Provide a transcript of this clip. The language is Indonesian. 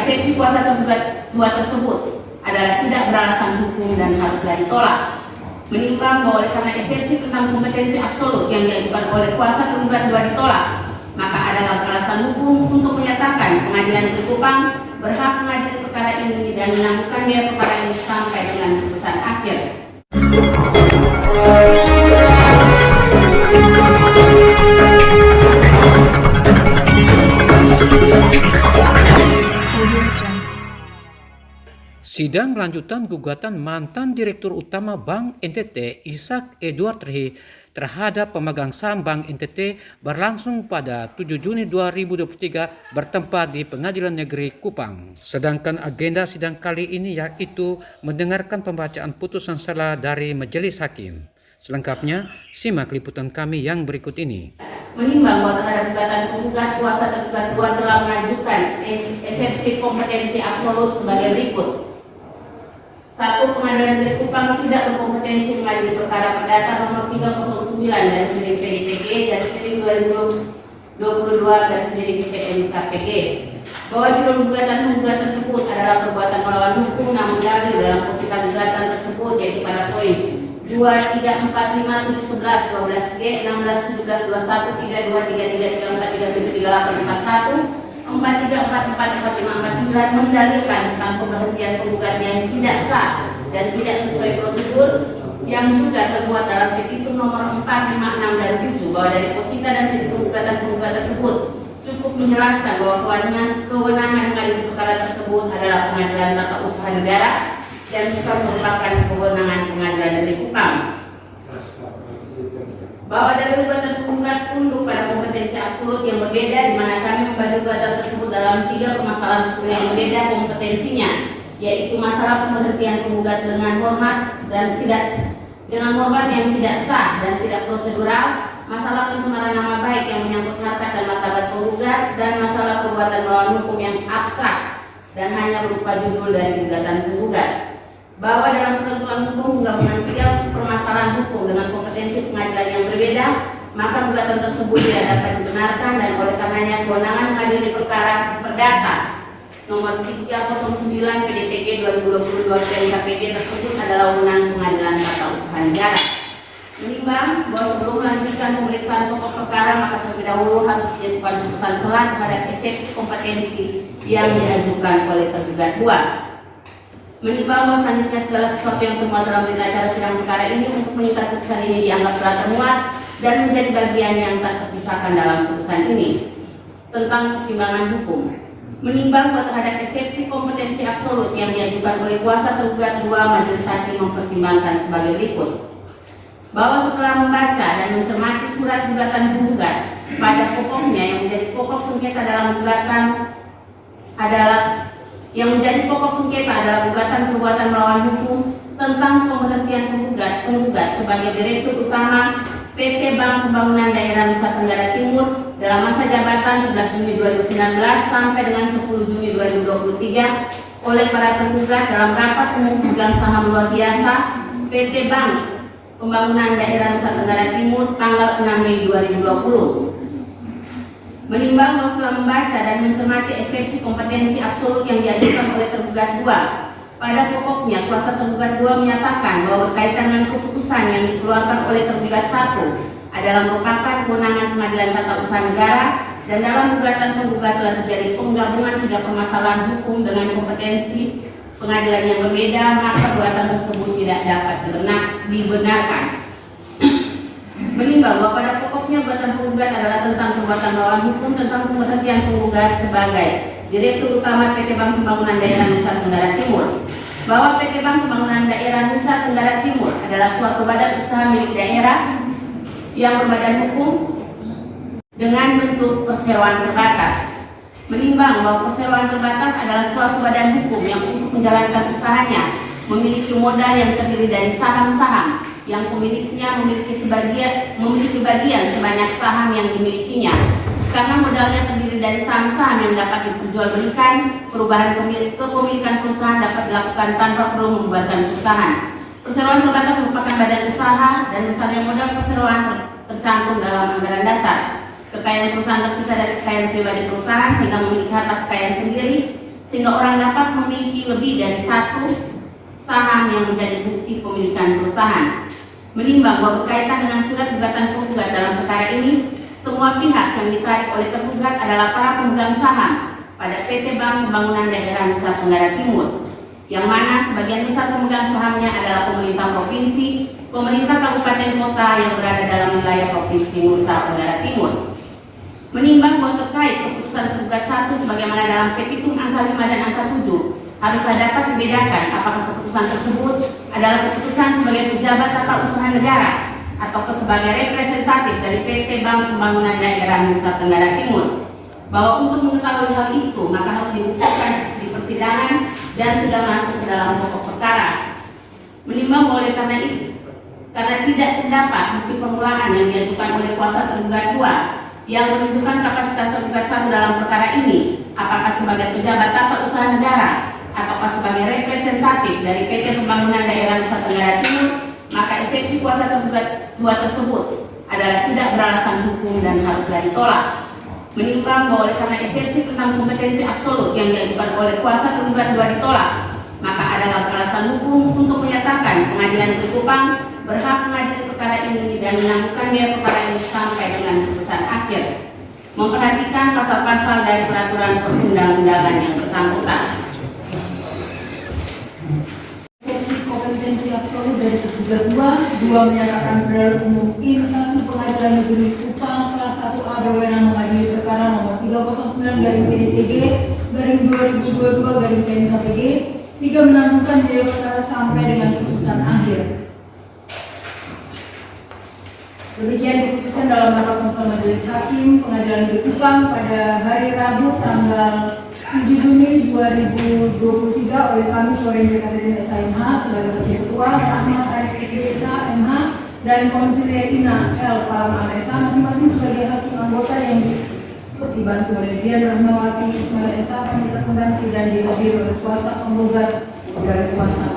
eksepsi kuasa tergugat 2 tersebut adalah tidak beralasan hukum dan haruslah ditolak. Menimbang bahwa oleh karena eksepsi tentang kompetensi absolut yang diajukan oleh kuasa tergugat 2 ditolak, maka adalah alasan hukum untuk menyatakan Pengadilan Negeri Kupang berhak mengadili perkara ini dan menangguhkannya perkara ini sampai dengan putusan akhir. Sidang lanjutan gugatan mantan Direktur Utama Bank NTT Ishak Edward Rehe terhadap pemegang saham Bank NTT berlangsung pada 7 Juni 2023 bertempat di Pengadilan Negeri Kupang. Sedangkan agenda sidang kali ini yaitu mendengarkan pembacaan putusan sela dari Majelis Hakim. Selengkapnya, simak liputan kami yang berikut ini. Menimbang bahwa terhadap gugatan penggugat kuasa tergugat 2 telah mengajukan eksepsi kompetensi absolut sebagai berikut. 1. Pengadilan Negeri Kupang tidak berkompetensi mengadili perkara perdata nomor 309/PDTG/2022/PPM bahwa judul gugatan penggugat tersebut adalah perbuatan melawan hukum namun dalil dalam posisi gugatan tersebut yaitu pada poin 2, 3, 4, 5, 7, 11, 12G, 16, 17, 21, 32, 33, 34, 37, 38, 41, 4, 3, 4, 4, 4, 5, 4, 9 mendalilkan tentang pemberhentian penggugat yang tidak sah dan tidak sesuai prosedur yang juga termuat dalam petitum nomor 4, 5, 6, dan 7 bahwa dari posita dan petitum gugatan-penggugat tersebut cukup menjelaskan bahwa kewenangan mengadili perkara tersebut adalah Pengadilan Tata Usaha Negara dan bukan merupakan kewenangan Pengadilan Negeri Kupang. Bahwa dalil gugatan penggugat tunduk pada kompetensi absolut yang berbeda di mana kami membagi gugatan tersebut dalam 3 permasalahan hukum yang berbeda kompetensinya, yaitu masalah pemberhentian penggugat dengan hormat dan dengan hormat yang tidak sah dan tidak prosedural, masalah pencemaran nama baik yang menyangkut harkat dan martabat penggugat, dan masalah perbuatan melawan hukum yang abstrak dan hanya berupa judul dari gugatan penggugat. Bahwa dalam ketentuan hukum penggabungan 3 permasalahan hukum dengan kompetensi pengadilan yang berbeda, maka gugatan tersebut tidak dapat dibenarkan dan oleh karenanya kewenangan mengadili perkara perdata nomor 309 PDTG 2022 PNKPG tersebut adalah wewenang Pengadilan Tata Usaha Negara. Menimbang bahwa sebelum melanjutkan pemeriksaan pokok perkara maka terlebih dahulu harus dijatuhkan putusan sela terhadap eksepsi kompetensi yang diajukan oleh tergugat 2. Menimbang bahwa selanjutnya segala sesuatu yang termuat dalam berita acara sidang perkara ini untuk menyikat putusan ini dianggap telah termuat dan menjadi bagian yang tak terpisahkan dalam putusan ini. Tentang pertimbangan hukum, menimbang bahwa terhadap eksepsi kompetensi absolut yang diajukan oleh kuasa tergugat 2, Majelis Hakim mempertimbangkan sebagai berikut. Bahwa setelah membaca dan mencermati surat gugatan penggugat, pada pokoknya yang menjadi pokok sengketa dalam gugatan adalah gugatan perbuatan melawan hukum tentang pemberhentian penggugat sebagai Direktur Utama PT Bank Pembangunan Daerah Nusa Tenggara Timur dalam masa jabatan 11 Juni 2019 sampai dengan 10 Juni 2023 oleh para tergugat dalam rapat umum pemegang saham luar biasa PT Bank Pembangunan Daerah Nusa Tenggara Timur tanggal 6 Mei 2020. Menimbang bahwa setelah membaca dan mencermati eksepsi kompetensi absolut yang diajukan oleh tergugat 2, pada pokoknya kuasa tergugat 2 menyatakan bahwa berkaitan dengan keputusan yang dikeluarkan oleh tergugat 1 adalah merupakan kewenangan Pengadilan Tata Usaha Negara dan dalam gugatan penggugat telah terjadi penggabungan 3 permasalahan hukum dengan kompetensi pengadilan yang berbeda, maka gugatan tersebut tidak dapat dibenarkan. Menimbang bahwa pada pokoknya gugatan penggugat adalah tentang perbuatan melawan hukum tentang pemberhentian penggugat sebagai Direktur Utama PT Bank Pembangunan Daerah Nusa Tenggara Timur, bahwa PT Bank Pembangunan Daerah Nusa Tenggara Timur adalah suatu badan usaha milik daerah yang berbadan hukum dengan bentuk persewaan terbatas. Menimbang bahwa persewaan terbatas adalah suatu badan hukum yang untuk menjalankan usahanya memiliki modal yang terdiri dari saham-saham yang pemiliknya memiliki bagian sebanyak saham yang dimilikinya. Karena modalnya terdiri dari saham-saham yang dapat diperjualbelikan, perubahan kepemilikan perusahaan dapat dilakukan tanpa perlu membubarkan perusahaan. Perseroan terbatas merupakan badan usaha dan besarnya modal perseroan tercantum dalam anggaran dasar. Kekayaan perusahaan terpisah dari kekayaan pribadi perusahaan sehingga memiliki harta kekayaan sendiri sehingga orang dapat memiliki lebih dari satu saham yang menjadi bukti pemilikan perusahaan. Menimbang bahwa berkaitan dengan surat gugatan penggugat dalam perkara ini, semua pihak yang ditarik oleh tergugat adalah para pemegang saham pada PT Bank Pembangunan Daerah Nusa Tenggara Timur, yang mana sebagian besar pemegang sahamnya adalah pemerintah provinsi, pemerintah kabupaten kota yang berada dalam wilayah provinsi Nusa Tenggara Timur. Menimbang bahwa terkait keputusan tergugat 1 sebagaimana dalam petitum angka 5 dan angka 7 haruslah dapat dibedakan apakah keputusan tersebut adalah keputusan sebagai pejabat tata usaha negara atau sebagai representatif dari PT Bank Pembangunan Daerah Nusa Tenggara Timur. Bahwa untuk mengetahui hal itu maka harus dibuktikan di persidangan dan sudah masuk ke dalam pokok perkara. Menimbang oleh karena itu, karena tidak terdapat bukti permulaan yang diajukan oleh kuasa tergugat 2 yang menunjukkan kapasitas tergugat 1 dalam perkara ini, apakah sebagai pejabat tata usaha negara ataukah sebagai representatif dari PT Pembangunan Daerah Nusa Tenggara Timur, maka eksepsi kuasa tergugat 2 tersebut adalah tidak beralasan hukum dan haruslah ditolak. Menimbang bahwa oleh karena eksepsi tentang kompetensi absolut yang diajukan oleh kuasa tergugat 2 ditolak, maka adalah beralasan hukum untuk menyatakan Pengadilan Negeri Kupang berhak mengadili perkara ini dan menangguhkan biaya perkara ini sampai dengan putusan akhir, memperhatikan pasal-pasal dari peraturan perundang-undangan yang bersangkutan. Kompetensi absolut dari tergugat 2 menyatakan pedagang umum in kasus Pengadilan Negeri Kupang kelas 1A berwenang mengadili perkara nomor 309/PDTG/2022/KMKPG 3 menangguhkan biaya perkara sampai dengan putusan akhir. Demikian diputuskan dalam rapat bersama Majelis Hakim Pengadilan Negeri Kupang pada hari Rabu tanggal 7 Juni 2023 oleh kami Soren Jekatedin SMH sebagai Wakil Ketua, Ahmad SSDSA MH dan Konsiler Ina L. Palama SH masing-masing sebagai hakim anggota yang dibantu oleh Dian Rahmawati Ismail SH, Panitia Pengganti dan dihadir oleh kuasa penggugat dari kuasa